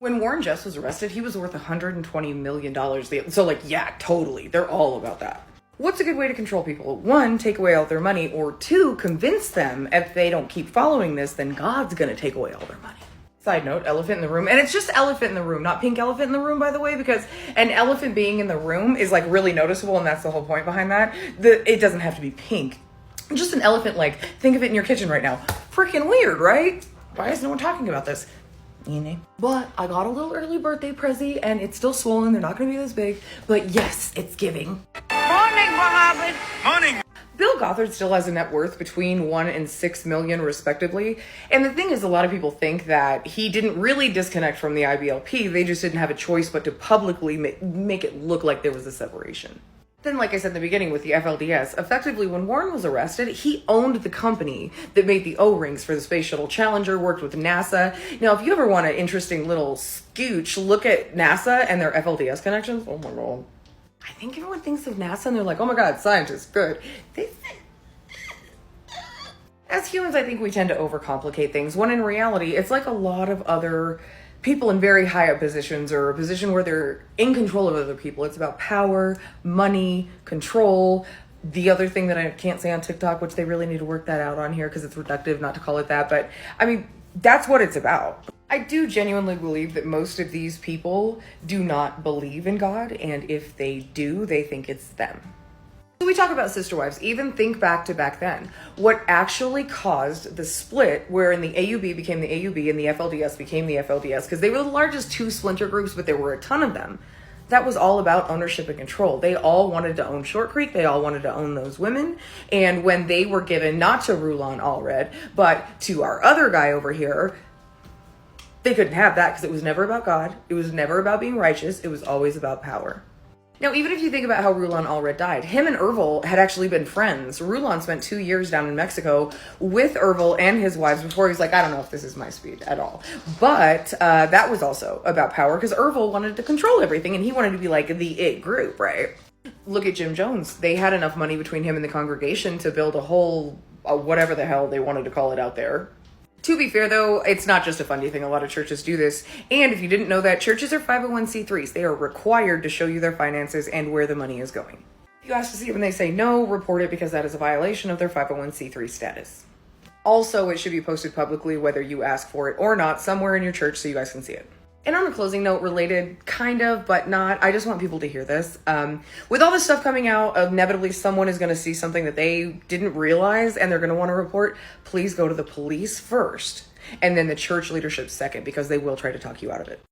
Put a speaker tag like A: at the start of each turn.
A: When Warren Jeffs was arrested, he was worth $120 million. So, like, yeah, totally. They're all about that. What's a good way to control people? One, take away all their money, or two, convince them if they don't keep following this, then God's gonna take away all their money. Side note, elephant in the room. And it's just elephant in the room, not pink elephant in the room, by the way, because an elephant being in the room is like really noticeable, and that's the whole point behind that. It doesn't have to be pink. Just an elephant, like, think of it in your kitchen right now. Freaking weird, right? Why is no one talking about this? You know? But I got a little early birthday prezi, and it's still swollen. They're not gonna be this big, but yes, it's giving.
B: Morning, Mohammed. Morning.
A: Bill Gothard still has a net worth between 1 and 6 million respectively. And the thing is, a lot of people think that he didn't really disconnect from the IBLP. They just didn't have a choice but to publicly make it look like there was a separation. Then, like I said in the beginning with the FLDS, effectively when Warren was arrested, he owned the company that made the O-rings for the Space Shuttle Challenger, worked with NASA. Now, if you ever want an interesting little scooch, look at NASA and their FLDS connections. Oh my God. I think everyone thinks of NASA and they're like, oh my God, scientists, good. As humans, I think we tend to overcomplicate things, when in reality, it's like a lot of other people in very high up positions, or a position where they're in control of other people. It's about power, money, control. The other thing that I can't say on TikTok, which they really need to work that out on here because it's reductive not to call it that, but I mean, that's what it's about. I do genuinely believe that most of these people do not believe in God, and if they do, they think it's them. So we talk about sister wives, even think back to back then. What actually caused the split wherein the AUB became the AUB and the FLDS became the FLDS, because they were the largest two splinter groups, but there were a ton of them. That was all about ownership and control. They all wanted to own Short Creek. They all wanted to own those women. And when they were given, not to Rulon Allred, but to our other guy over here, they couldn't have that because it was never about God. It was never about being righteous. It was always about power. Now, even if you think about how Rulon Allred died, him and Ervil had actually been friends. Rulon spent 2 years down in Mexico with Ervil and his wives before he was like, I don't know if this is my speed at all. But that was also about power because Ervil wanted to control everything and he wanted to be like the it group, right? Look at Jim Jones. They had enough money between him and the congregation to build a whole, whatever the hell they wanted to call it out there. To be fair, though, it's not just a Fundy thing. A lot of churches do this. And if you didn't know that, churches are 501c3s. They are required to show you their finances and where the money is going. If you ask to see it when they say no, report it because that is a violation of their 501c3 status. Also, it should be posted publicly, whether you ask for it or not, somewhere in your church so you guys can see it. And on a closing note, related, kind of, but not, I just want people to hear this. With all this stuff coming out, inevitably someone is going to see something that they didn't realize and they're going to want to report. Please go to the police first and then the church leadership second, because they will try to talk you out of it.